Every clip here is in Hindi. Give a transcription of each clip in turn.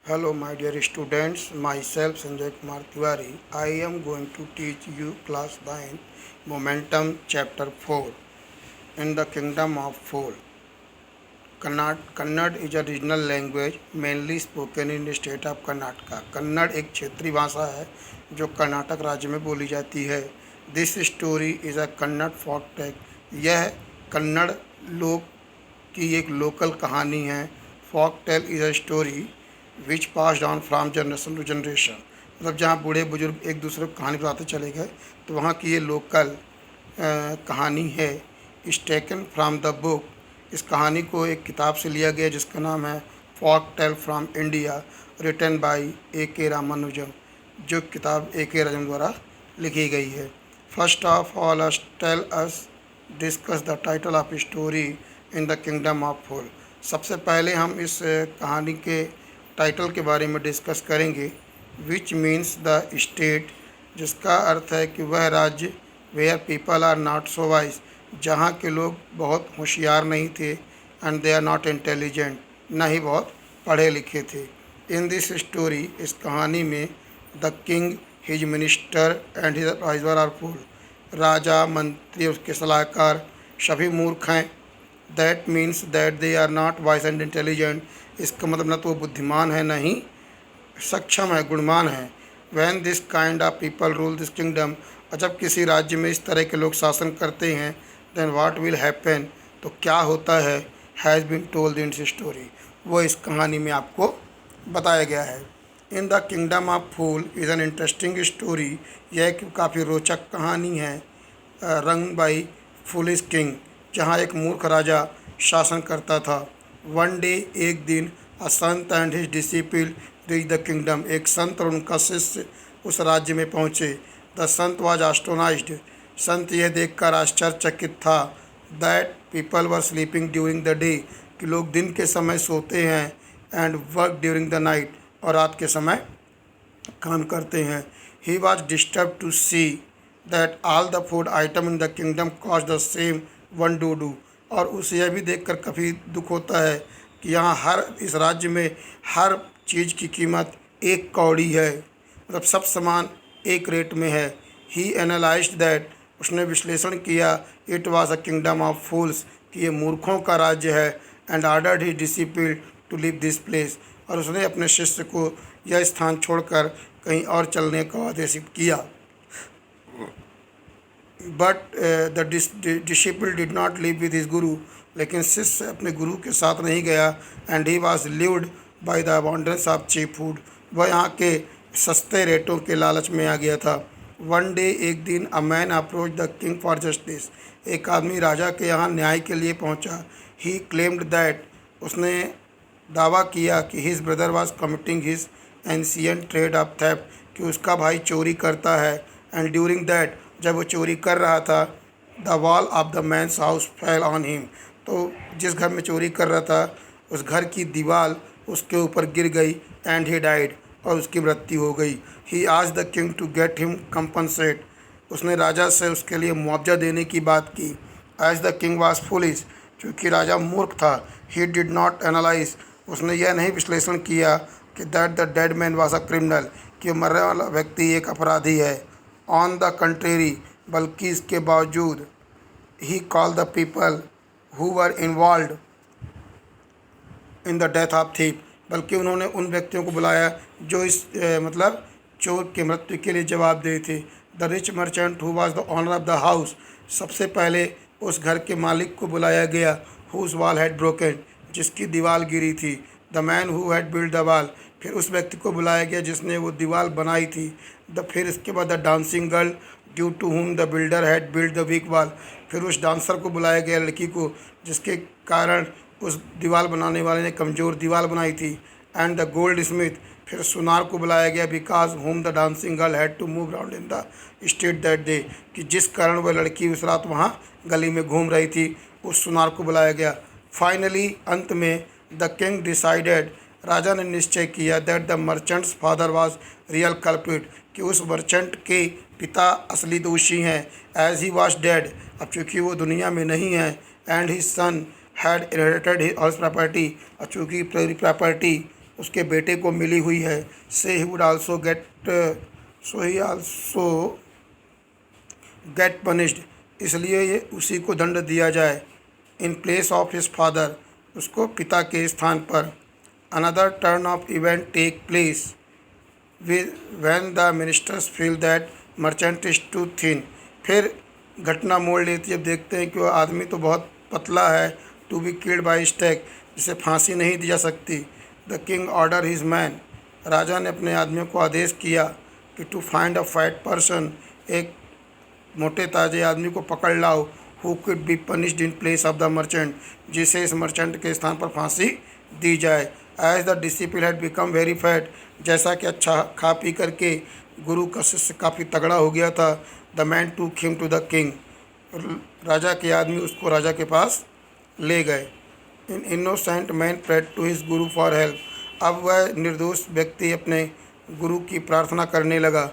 Hello, my dear students. Myself Sanjay Kumar Tiwari. I am going to teach you class 9 Momentum Chapter 4 in the Kingdom of Fool. Kannada is a regional language mainly spoken in the state of Karnataka. Kannada एक क्षेत्रीय भाषा है जो कर्नाटक राज्य में बोली जाती है. This story is a Kannada folk tale. यह कन्नड़ लोक की एक लोकल कहानी है. Folk tale is a story which pass down from generation to generation. मतलब जहाँ बूढ़े बुजुर्ग एक दूसरे को कहानी बताते चले गए, तो वहाँ की ये लोकल कहानी है. इस टेकन फ्राम द बुक. इस कहानी को एक किताब से लिया गया जिसका नाम है folk tale from India, written by A.K. Ramanujam. जो किताब A.K. रामानुजम द्वारा लिखी गई है. First of all us tell us discuss the title of story in the kingdom of fool. सबसे पहले हम इस कहानी के टाइटल के बारे में डिस्कस करेंगे. विच मीन्स द स्टेट, जिसका अर्थ है कि वह राज्य. Where people are not so wise, जहाँ के लोग बहुत होशियार नहीं थे. And they are not intelligent, न ही बहुत पढ़े लिखे थे. इन दिस स्टोरी, इस कहानी में, the king, his minister and his advisor are fool. राजा, मंत्री, उसके सलाहकार सभी मूर्ख हैं. That means that they are not wise and intelligent. इसका मतलब न तो वो बुद्धिमान है, न ही सक्षम है, गुणवान है. When this kind of people rule this kingdom, और जब किसी राज्य में इस तरह के लोग शासन करते हैं, देन व्हाट विल हैपन, तो क्या होता है, has been told in this story, वो इस कहानी में आपको बताया गया है. In the kingdom of fool is an interesting story. यह एक काफ़ी रोचक कहानी है. रंग बाई फूलिश किंग, जहाँ एक मूर्ख राजा शासन करता था. वन डे, एक दिन, अ संत and his disciple reach the kingdom. एक संत और उनका शिष्य उस राज्य में पहुँचे. The Sant was एस्टोनाइज्ड. संत यह देखकर आश्चर्यचकित था. That people were sleeping during the day, कि लोग दिन के समय सोते हैं. And work during the night, और रात के समय काम करते हैं. He was disturb to see that all the food item in the kingdom cost the same one डूडू. और उसे यह भी देखकर काफ़ी दुख होता है कि यहाँ इस राज्य में हर चीज़ की कीमत एक कौड़ी है. मतलब सब सामान एक रेट में है. ही एनालाइज्ड दैट, उसने विश्लेषण किया, it was a kingdom of fools, कि ये मूर्खों का राज्य है. And ordered he disciple to leave this place, और उसने अपने शिष्य को यह स्थान छोड़कर कहीं और चलने का आदेशित किया. But the disciple did not live with his guru, लेकिन शिष्य अपने गुरु के साथ नहीं गया. And he was lived by the abundance of cheap food, वह यहाँ के सस्ते रेटों के लालच में आ गया था. वन डे, एक दिन, a man approach the king for justice. एक आदमी राजा के यहाँ न्याय के लिए पहुँचा. ही क्लेम्ड दैट, उसने दावा किया कि his brother was committing his ancient trade off theft, कि उसका भाई चोरी करता है. एंड ड्यूरिंग दैट, जब वो चोरी कर रहा था, the wall of the man's house fell on him, तो जिस घर में चोरी कर रहा था उस घर की दीवार उसके ऊपर गिर गई. एंड ही डाइड, और उसकी मृत्यु हो गई. He asked the king to get him compensate, उसने राजा से उसके लिए मुआवजा देने की बात की. As the king was foolish, चूँकि राजा मूर्ख था. ही डिड नॉट एनालाइज, उसने यह नहीं विश्लेषण किया कि that the dead man was a criminal, कि मरने वाला व्यक्ति एक अपराधी है. ऑन द कंट्रेरी, बल्कि इसके बावजूद, he call the people who were involve in the death of thief, बल्कि उन्होंने उन व्यक्तियों को बुलाया जो इस मतलब चोर के मृत्यु के लिए जवाबदेह थे. The rich merchant who was the owner of the house, सबसे पहले उस घर के मालिक को बुलाया गया. हुज वॉल हैड ब्रोकन, जिसकी दीवार गिरी थी. The man who had build the wall, फिर उस व्यक्ति को बुलाया गया जिसने वो दीवार बनाई थी. फिर इसके बाद the dancing girl due to whom the builder had build the weak wall, फिर उस डांसर को बुलाया गया, लड़की को, जिसके कारण उस दीवार बनाने वाले ने कमज़ोर दीवार बनाई थी. एंड द गोल्ड स्मिथ, फिर सुनार को बुलाया गया, because whom the dancing girl had to move around in the street that day, कि जिस कारण वह लड़की उस रात वहाँ गली में घूम रही थी, उस सुनार को बुलाया गया. फाइनली, अंत में, द किंग डिसाइडेड, राजा ने निश्चय किया, that the merchants father was real culprit, कि उस मर्चेंट के पिता असली दोषी हैं. एज ही वाज डेड, अब चूँकि वो दुनिया में नहीं है. And his son had inherited his all property, और चूँकि पूरी प्रॉपर्टी उसके बेटे को मिली हुई है। से he would also get so he also get punished, इसलिए ये उसी को दंड दिया जाए। In place of his father, उसको पिता के स्थान पर। Another turn of event take place when the ministers feel that merchant is too thin. फिर घटना मोड़ लेती है, जब देखते हैं कि वो आदमी तो बहुत पतला है, to be killed by stake, जिसे फांसी नहीं दी जा सकती। The king order his man, राजा ने अपने आदमियों को आदेश किया कि to find a fat person, एक मोटे ताजे आदमी को पकड़ लाओ, who could be punished in place of the merchant, जिसे इस मर्चेंट के स्थान पर फांसी दी जाए। As the disciple had become very fat, जैसा कि अच्छा खा पी करके गुरु का शिष्य काफ़ी तगड़ा हो गया था। The man to him to the king, राजा के आदमी उसको राजा के पास ले गए। In innocent man prayed to his guru for help, अब वह निर्दोष व्यक्ति अपने गुरु की प्रार्थना करने लगा।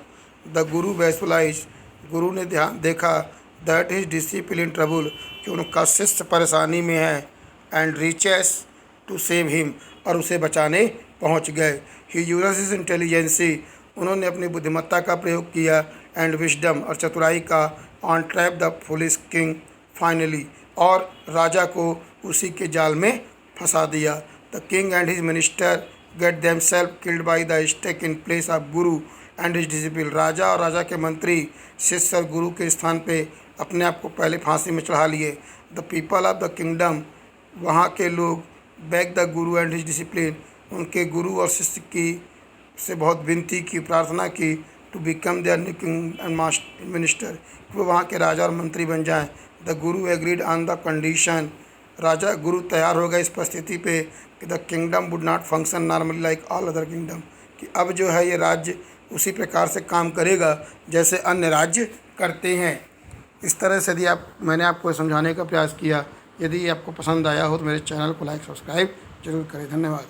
द गुरु वैसुलाइज, गुरु ने ध्यान देखा that his disciple in trouble, कि उनका शिष्य परेशानी में है। And reaches to save him, और उसे बचाने पहुंच गए। ही यूजेस हिज इंटेलिजेंसी, उन्होंने अपनी बुद्धिमत्ता का प्रयोग किया, एंड विजडम, और चतुराई का, on trap the foolish king finally, और राजा को उसी के जाल में फंसा दिया। The king and his minister get themself killed by the stake in place of guru and his disciple, राजा और राजा के मंत्री शिष्य और गुरु के स्थान पे अपने आप को पहले फांसी में चढ़ा लिए। The people of the kingdom, वहाँ के लोग, back the Guru and his discipline, उनके गुरु और शिष्य की से बहुत विनती की, प्रार्थना की, to become their new king and master minister, वो वहाँ के राजा और मंत्री बन जाएं। The Guru agreed on the condition, राजा गुरु तैयार हो गए इस परिस्थिति पे कि the kingdom would not function normally like all other kingdom, कि अब जो है ये राज्य उसी प्रकार से काम करेगा जैसे अन्य राज्य करते हैं। इस तरह से यदि मैंने आपको समझाने का प्रयास किया, यदि आपको पसंद आया हो तो मेरे चैनल को लाइक सब्सक्राइब जरूर करें। धन्यवाद।